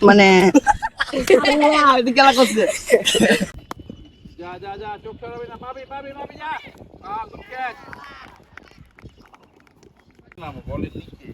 মানে খেলা করছে। যা যা যা, চোখ সরাবি না, পাবি পাবি পাবি, যা। Good catch. নাম বলের নিচে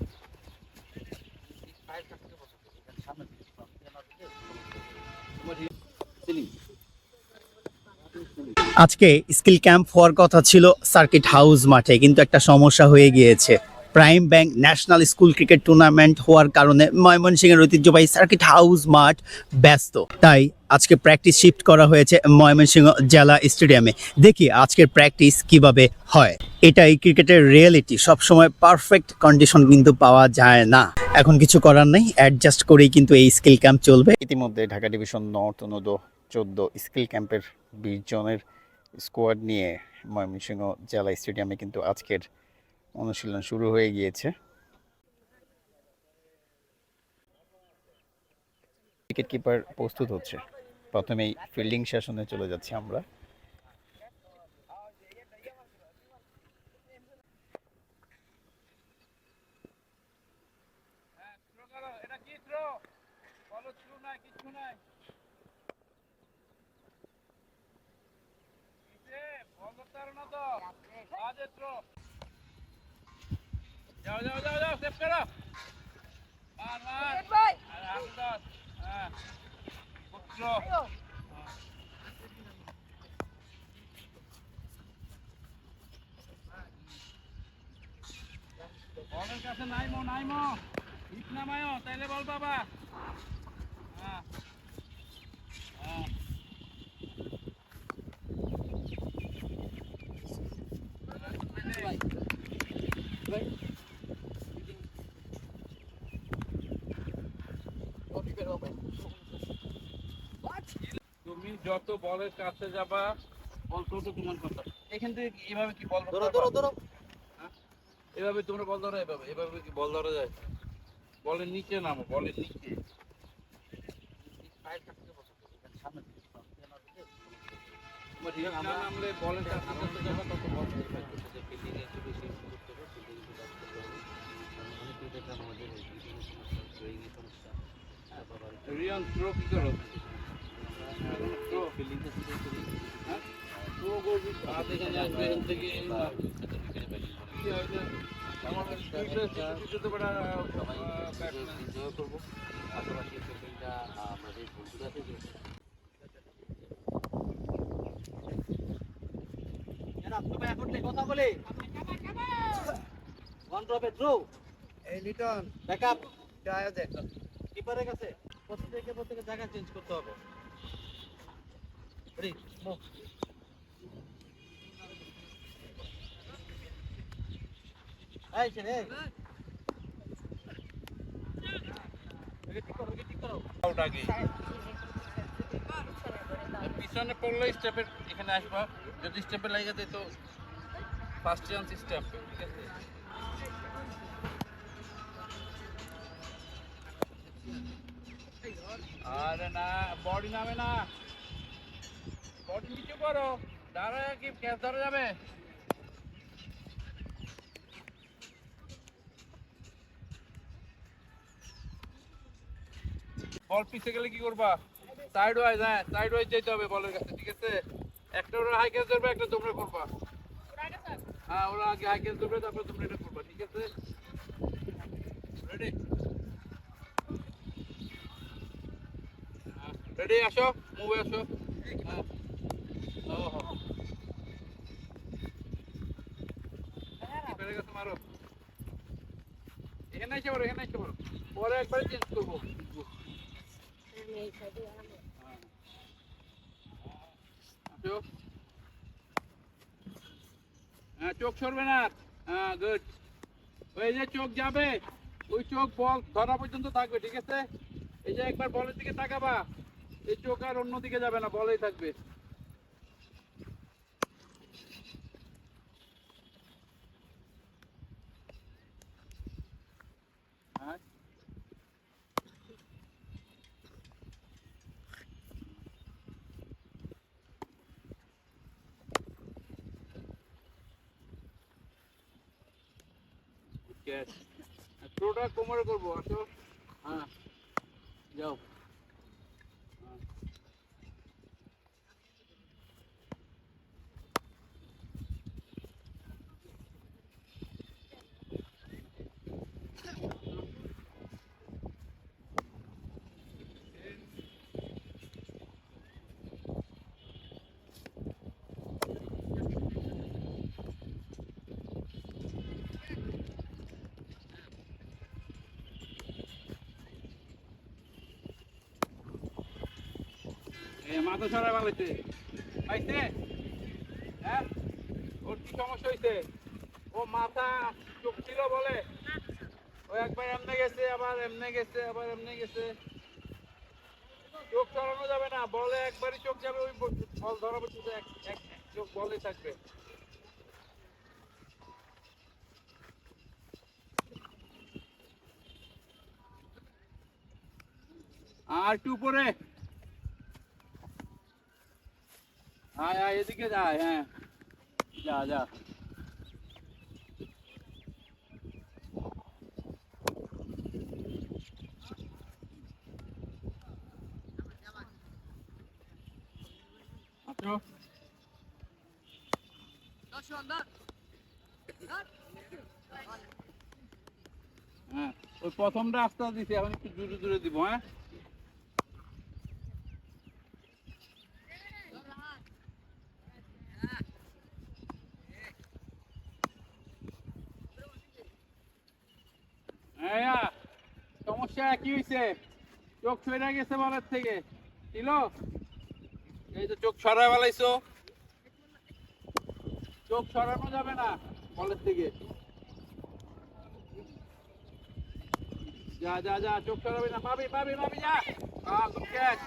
আজকে স্কিল ক্যাম্প হওয়ার কথা ছিল সার্কিট হাউস মাঠে, কিন্তু একটা সমস্যা হয়ে গিয়েছে। Prime bank national school cricket tournament হওয়ার কারণে ময়মনসিংহের ঐতিহ্যবাহী সার্কিট হাউস মাঠ ব্যস্ত। তাই আজকে প্র্যাকটিস শিফট করা হয়েছে ময়মনসিংহ জেলা স্টেডিয়ামে। দেখি আজকের প্র্যাকটিস কিভাবে হয়। এটাই ক্রিকেটের রিয়েলিটি, সবসময় পারফেক্ট কন্ডিশন কিন্তু পাওয়া যায় না। এখন কিছু করার নেই, অ্যাডজাস্ট করেই কিন্তু এই স্কিল ক্যাম্প চলবে। ইতিমধ্যে ঢাকা ডিভিশন নর্থ অনুদো 14 স্কিল ক্যাম্পের 20 জনের স্কোয়াড নিয়ে ময়মনসিংহ জেলা স্টেডিয়ামে কিন্তু আজকের অনুশীলন শুরু হয়ে গিয়েছে। উইকেট কিপার প্রস্তুত হচ্ছে। প্রথমেই ফিল্ডিং সেশনে চলে যাচ্ছি আমরা। এটা কি থ্রো? বলো থ্রু নাই, কিছু নাই। বল করতে পারো না তো, আজে থ্রো। যাও যাও যাও যাও, সেভ করো। মার মার, আরে আন্দাজ। হ্যাঁ, গুড থ্রো। বলের কাছে নাইমো নাইমো, ঠিক নামায়ো, তাইলে বল পাবা। হ্যাঁ হ্যাঁ, তুমি যত বলের কাছে যাবা, বল তত তোমার কথা। এখান থেকে এভাবে কি বল ধরো ধরো ধরো, এভাবে তোমরা বল ধরো, এভাবে এভাবে কি বল ধরা যায়? বলের নিচে নামো, বলের নিচে। না নামলে বলের কাছে যত যাবা তত বল রিয়ান থ্রো কি করো? থ্রো হ্যাঁ, থ্রো করবি হাত এখানে আসবে, এখান থেকে কি হয় যে আমাদের দুইটা তো বড় এনজয় করবো। পাশাপাশি ফিল্ডিংটা আমাদের বন্ধুরা থেকে কথা বলে ওয়ান ড্রপে থ্রো। এই লিটন ব্যাকআপ যায় দেখ কিপারের কাছে। প্রত্যেকে জায়গা চেঞ্জ করতে হবে। Ready move. এই ছেলে ঠিক করো। আউট আগে পিছনে পড়লে স্টেপের এখানে আসবা, যদি স্টেপে লাগে যায় তো ফার্স্ট চান্স স্টেপ, ঠিক আছে? আরে না, বডি নামে না, বডি নিচে করো, দাঁড়ায় কি ক্যাচ ধরা যাবে? বল পিছে গেলে কি করবা? সাইড ওয়াইজ, হ্যাঁ সাইড ওয়াইজ যেতে হবে বলের কাছে, ঠিক আছে? একটা ওরা হাই ক্যাচ ধরবে, একটা তোমরা করবা। হ্যাঁ, ওরা আগে হাই ক্যাচ ধরবে, তারপর তোমরা এটা করবা, ঠিক আছে? রেডি রেডি, আসো মুভে আসো। হ্যাঁ, কিপারের কাছে মারো, এখানে এসে মারো, এখানে এসে মারো, পরে একবার চেঞ্জ করবো। আসো, হ্যাঁ চোখ সরবে না। হ্যাঁ গুড, ওই যে চোখ যাবে, ওই চোখ বল ধরা পর্যন্ত থাকবে, ঠিক আছে? এই যে একবার বলের দিকে তাকাবা, এই চোখ আর অন্যদিকে যাবে না, বলেই থাকবে। হ্যাঁ, ক্যাচ, থ্রোটা কোমরে করবো, আসো। হ্যাঁ যাও। মাথা ছড়ায় বানাইতে পাইছে হ্যাঁ ওর কি সমস্যা হয়েছে ও মাথা চোখ ছিল বলে ও একবার এমনে গেছে আবার এমনে গেছে আবার এমনে গেছে চোখ ছড়ানো যাবে না বলে একবারই চোখ যাবে ওই বল ধরা পড়ছে এক চোখ বলে থাকবে আর একটু উপরে আয় আয় এদিকে যায় হ্যাঁ যা যা আচ্ছা হ্যাঁ ওই প্রথমটা আস্তে আস্তে দিছি এখন একটু দূরে দূরে দিব হ্যাঁ হ্যাঁ সমস্যা কি হয়েছে চোখ সরে গেছে বলার থেকে ছিল এই তো চোখ সরায় ফেলাইছো চোখ সরানো যাবে না বলের থেকে যা যা যা চোখ সরাবি না পাবি পাবি পাবি যা গুড ক্যাচ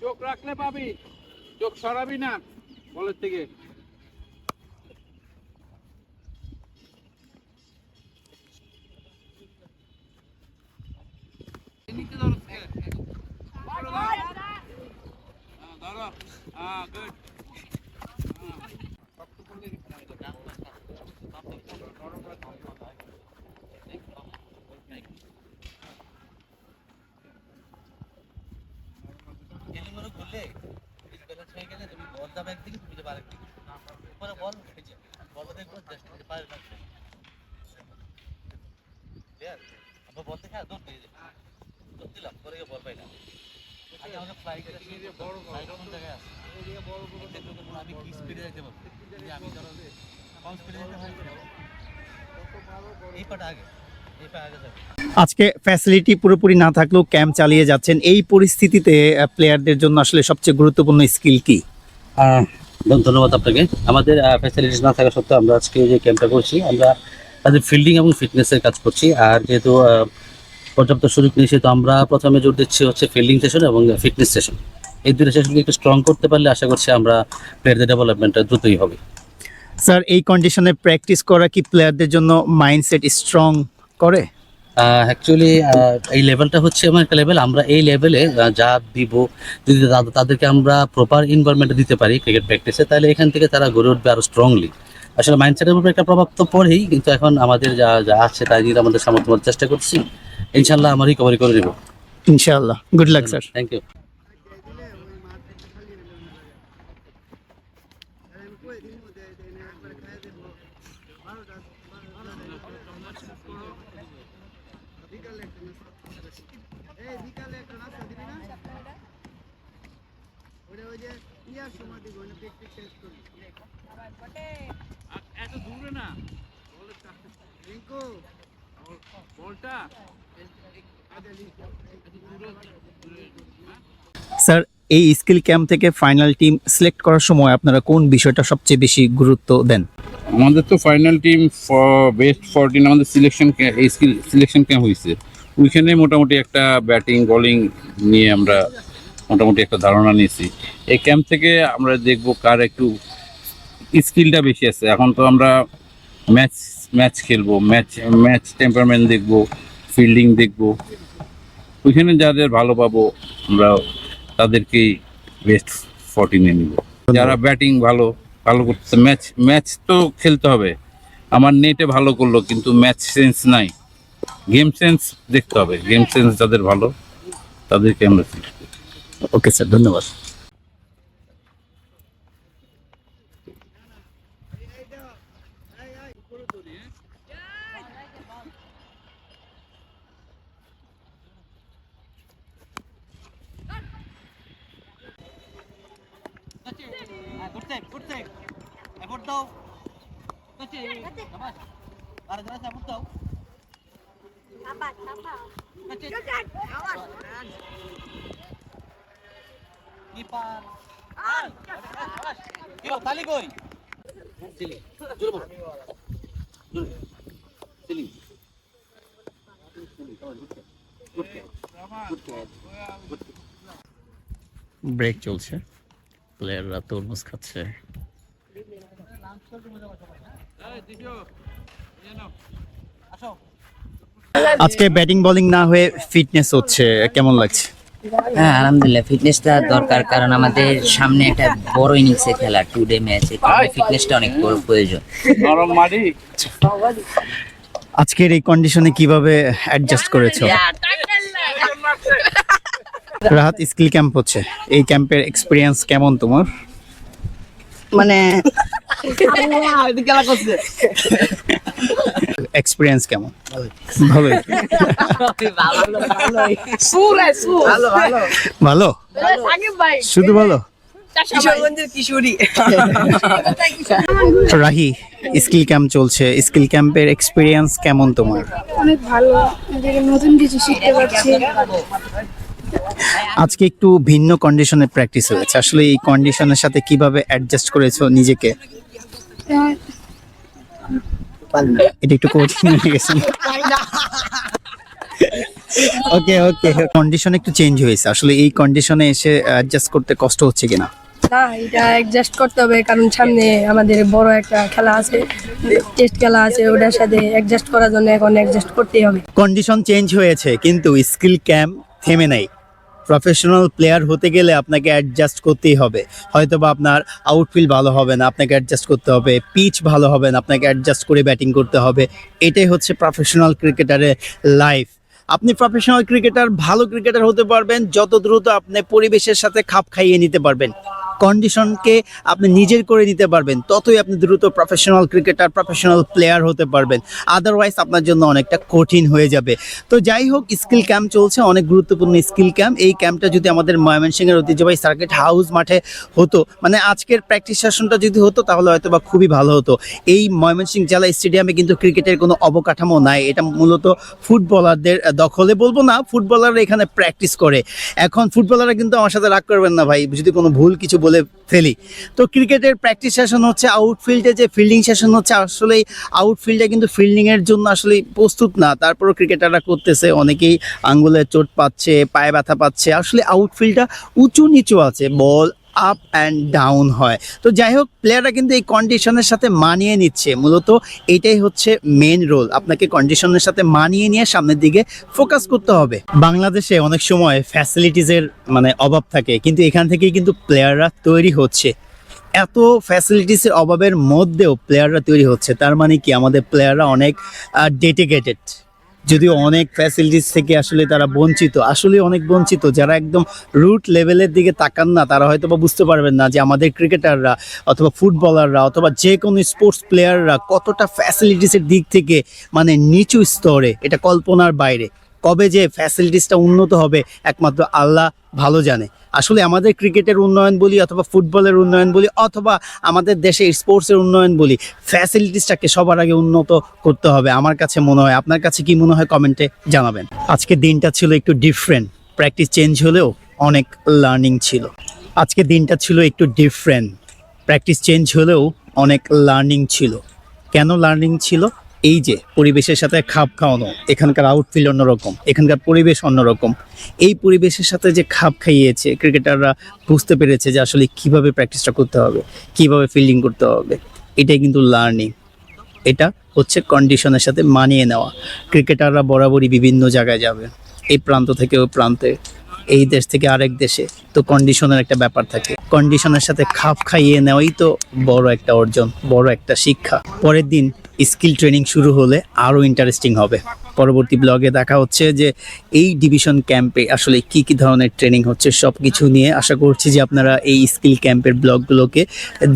চোখ রাখলে পাবি চোখ সরাবি না বলের থেকে ধরো গুড আজকে ফ্যাসিলিটি পুরোপুরি না থাকলেও ক্যাম্প চালিয়ে যাচ্ছেন এই পরিস্থিতিতে প্লেয়ারদের জন্য আসলে সবচেয়ে গুরুত্বপূর্ণ স্কিল কি ধন্যবাদ আপনাকে আমাদের ফ্যাসিলিটিস না থাকা সত্ত্বেও আমরা আজকে যে ক্যাম্পটা করছি আমরা তাদের ফিল্ডিং এবং ফিটনেসের কাজ করছি আর যেহেতু পর্যাপ্ত সুযোগ নেই সেহেতু আমরা প্রথমে জোর দিচ্ছি হচ্ছে ফিল্ডিং সেশন এবং ফিটনেস সেশন এই দুটো সেশনকে একটু স্ট্রং করতে পারলে আশা করছি আমরা প্লেয়ারদের ডেভেলপমেন্টটা দ্রুতই হবে স্যার এই কন্ডিশনে প্র্যাকটিস করা কি প্লেয়ারদের জন্য মাইন্ডসেট স্ট্রং করে অ্যাকচুয়ালি এই লেভেলটা হচ্ছে এমন একটা লেভেল আমরা এই লেভেলে যা দিব যদি তাদেরকে আমরা প্রপার এনভায়রনমেন্ট দিতে পারি ক্রিকেট প্র্যাকটিসে তাহলে এখান থেকে তারা গড়ে উঠবে আরও স্ট্রংলি আসলে মাইন্ডসেটের উপর একটা প্রভাব তো পড়েই কিন্তু এখন আমাদের যা যা আছে তাই দিয়ে আমাদের সামর্থ্য মতো চেষ্টা করছি ইনশাল্লাহ আমরা রিকভারি করে নেব ইনশাআল্লাহ good luck sir thank you এত দূরে না বলটা স্যার এই স্কিল ক্যাম্প থেকে ফাইনাল টিম সিলেক্ট করার সময় আপনারা কোন বিষয়টা সবচেয়ে বেশি গুরুত্ব দেন আমাদের তো ফাইনাল টিম বেস্ট 14 আমাদের সিলেকশন ক্যাম্প হয়েছে ওইখানে মোটামুটি একটা ব্যাটিং বোলিং নিয়ে আমরা মোটামুটি একটা ধারণা নিয়েছি এই ক্যাম্প থেকে আমরা দেখব কার একটু স্কিলটা বেশি আছে এখন তো আমরা ম্যাচ খেলবো ম্যাচ টেম্পারমেন্ট দেখবো ফিল্ডিং দেখবো ওইখানে যাদের ভালো পাবো আমরা তাদেরকেই বেস্ট 14 এ নিব যারা ব্যাটিং ভালো করতে ম্যাচ তো খেলতে হবে আমার নেটে ভালো করলো কিন্তু ম্যাচ সেন্স নাই গেম সেন্স দেখতে হবে গেম সেন্স যাদের ভালো তাদেরকে আমরা ওকে স্যার ধন্যবাদ তালি কই ব্রেক চলছে, প্লেয়াররা তরমুজ খাচ্ছে। আজকে ব্যাটিং বোলিং না হয়ে ফিটনেস হচ্ছে, কেমন লাগছে? হ্যাঁ আলহামদুলিল্লাহ, ফিটনেসটা দরকার, কারণ আমাদের সামনে একটা বড় ইনিংসে খেলা, 2 ডে ম্যাচ, ফিটনেসটা অনেক বড় প্রয়োজন। নরম মাটি। আজকের এই কন্ডিশনে কিভাবে অ্যাডজাস্ট করেছো? রাহাত, স্কিল ক্যাম্প হচ্ছে, এই ক্যাম্পের এক্সপিরিয়েন্স কেমন তোমার? মানে এক্সপিরিয়েন্স কেমন? ভালোই। ভালো, শুধু ভালো। রাহি, স্কিল ক্যাম্প চলছে, স্কিল ক্যাম্পের এক্সপিরিয়েন্স কেমন তোমার? অনেক ভালো, এদিকে নতুন কিছু শিখতে পারছি। আজকে একটু ভিন্ন কন্ডিশনে প্র্যাকটিস হয়েছে, আসলে এই কন্ডিশনের সাথে কিভাবে অ্যাডজাস্ট করেছো নিজেকে? এটা একটু কঠিন হয়ে গেছে। ওকে ওকে, কন্ডিশন একটু চেঞ্জ হয়েছে, আসলে এই কন্ডিশনে এসে অ্যাডজাস্ট করতে কষ্ট হচ্ছে কিনা? না, এটা অ্যাডজাস্ট করতে হবে, কারণ সামনে আমাদের বড় একটা খেলা আছে, টেস্ট খেলা আছে, ওটার সাথে অ্যাডজাস্ট করার জন্য এখন অ্যাডজাস্ট করতেই হবে। কন্ডিশন চেঞ্জ হয়েছে কিন্তু স্কিল ক্যাম্প থেমে নাই। প্রফেশনাল প্লেয়ার হতে গেলে আপনাকে অ্যাডজাস্ট করতেই হবে। হয়তোবা আপনার আউটফিল্ড ভালো হবে না, আপনাকে অ্যাডজাস্ট করতে হবে, পিচ ভালো হবে না, আপনাকে অ্যাডজাস্ট করে ব্যাটিং করতে হবে। এটাই হচ্ছে প্রফেশনাল ক্রিকেটারের লাইফ। আপনি প্রফেশনাল ক্রিকেটার, ভালো ক্রিকেটার হতে পারবেন যত দ্রুত আপনি পরিবেশের সাথে খাপ খাইয়ে নিতে পারবেন, কন্ডিশনকে আপনি নিজের করে নিতে পারবেন, ততই আপনি দ্রুত প্রফেশনাল ক্রিকেটার, প্রফেশনাল প্লেয়ার হতে পারবেন। আদারওয়াইজ আপনার জন্য অনেকটা কঠিন হয়ে যাবে। তো যাই হোক, স্কিল ক্যাম্প চলছে, অনেক গুরুত্বপূর্ণ স্কিল ক্যাম্প। এই ক্যাম্পটা যদি আমাদের ময়মনসিংহের ঐতিহ্যবাহী সার্কিট হাউস মাঠে হতো, মানে আজকের প্র্যাকটিস সেশনটা যদি হতো, তাহলে হয়তো বা খুবই ভালো হতো। এই ময়মনসিংহ জেলা স্টেডিয়ামে কিন্তু ক্রিকেটের কোনো অবকাঠামো নাই, এটা মূলত ফুটবলারদের দখলে, বলবো না, ফুটবলাররা এখানে প্র্যাকটিস করে। এখন ফুটবলাররা কিন্তু আমার সাথে রাগ করবেন না ভাই যদি কোনো ভুল কিছু বলে ফেলি। তো ক্রিকেটের প্র্যাকটিস সেশন হচ্ছে, আউটফিল্ডে যে ফিল্ডিং সেশন হচ্ছে, আসলে আউটফিল্ডে কিন্তু ফিল্ডিংয়ের জন্য আসলে প্রস্তুত না, তারপরও ক্রিকেটাররা করতেছে। অনেকেই আঙ্গুলে চোট পাচ্ছে, পায়ে ব্যথা পাচ্ছে, আসলে আউটফিল্ডটা উঁচু নিচু আছে, বল আপ অ্যান্ড ডাউন হয়। তো যাই হোক, প্লেয়াররা কিন্তু এই কন্ডিশনের সাথে মানিয়ে নিচ্ছে, মূলত এটাই হচ্ছে মেন রোল। আপনাকে কন্ডিশনের সাথে মানিয়ে নিয়ে সামনের দিকে ফোকাস করতে হবে। বাংলাদেশে অনেক সময় ফ্যাসিলিটিসের অভাব থাকে, কিন্তু এখান থেকেই কিন্তু প্লেয়াররা তৈরি হচ্ছে। এত ফ্যাসিলিটিসের অভাবের মধ্যেও প্লেয়াররা তৈরি হচ্ছে, তার মানে কি আমাদের প্লেয়াররা অনেক ডেডিকেটেড। যদিও অনেক ফ্যাসিলিটিস থেকে আসলে তারা বঞ্চিত, আসলে অনেক বঞ্চিত। যারা একদম রুট লেভেলের দিকে তাকান না, তারা হয়তো বা বুঝতে পারবেন না যে আমাদের ক্রিকেটাররা অথবা ফুটবলাররা অথবা যে কোনো স্পোর্টস প্লেয়াররা কতটা ফ্যাসিলিটিসের দিক থেকে নিচু স্তরে, এটা কল্পনার বাইরে। কবে যে ফ্যাসিলিটিসটা উন্নত হবে একমাত্র আল্লাহ ভালো জানে। আসলে আমাদের ক্রিকেটের উন্নয়ন বলি অথবা ফুটবলের উন্নয়ন বলি অথবা আমাদের দেশে স্পোর্টসের উন্নয়ন বলি, ফ্যাসিলিটিসটাকে সবার আগে উন্নত করতে হবে আমার কাছে মনে হয়। আপনার কাছে কি মনে হয় কমেন্টে জানাবেন। আজকের দিনটা ছিল একটু ডিফারেন্ট, প্র্যাকটিস চেঞ্জ হলেও অনেক লার্নিং ছিল। আজকের দিনটা ছিল একটু ডিফারেন্ট, প্র্যাকটিস চেঞ্জ হলেও অনেক লার্নিং ছিল। কেন লার্নিং ছিল? এই যে পরিবেশের সাথে খাপ খাওয়ানো, এখানকার আউটফিল্ড অন্যরকম, এখানকার পরিবেশ অন্যরকম। এই পরিবেশের সাথে যে খাপ খাইয়েছে, ক্রিকেটাররা বুঝতে পেরেছে যে আসলে কিভাবে প্র্যাকটিসটা করতে হবে, কিভাবে ফিল্ডিং করতে হবে। এটাই কিন্তু লার্নিং, এটা হচ্ছে কন্ডিশনের সাথে মানিয়ে নেওয়া। ক্রিকেটাররা বরাবরই বিভিন্ন জায়গায় যাবে, এই প্রান্ত থেকে ওই প্রান্তে, এই দেশ থেকে আরেক দেশে। তো কন্ডিশনের একটা ব্যাপার থাকে, কন্ডিশনের সাথে খাপ খাইয়ে নেওয়াই তো বড় একটা অর্জন, বড় একটা শিক্ষা। পরের দিন স্কিল ট্রেনিং শুরু হলে আরও ইন্টারেস্টিং হবে। পরবর্তী ব্লগে দেখা হচ্ছে যে এই ডিভিশন ক্যাম্পে আসলে কি কি ধরনের ট্রেনিং হচ্ছে, সব কিছু নিয়ে আশা করছি যে আপনারা এই স্কিল ক্যাম্পের ব্লগগুলোকে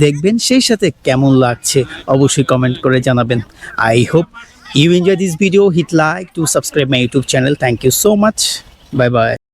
দেখবেন। সেই সাথে কেমন লাগছে অবশ্যই কমেন্ট করে জানাবেন। I hope you enjoy this video. Hit like to subscribe my YouTube channel. Thank you so much. Bye bye.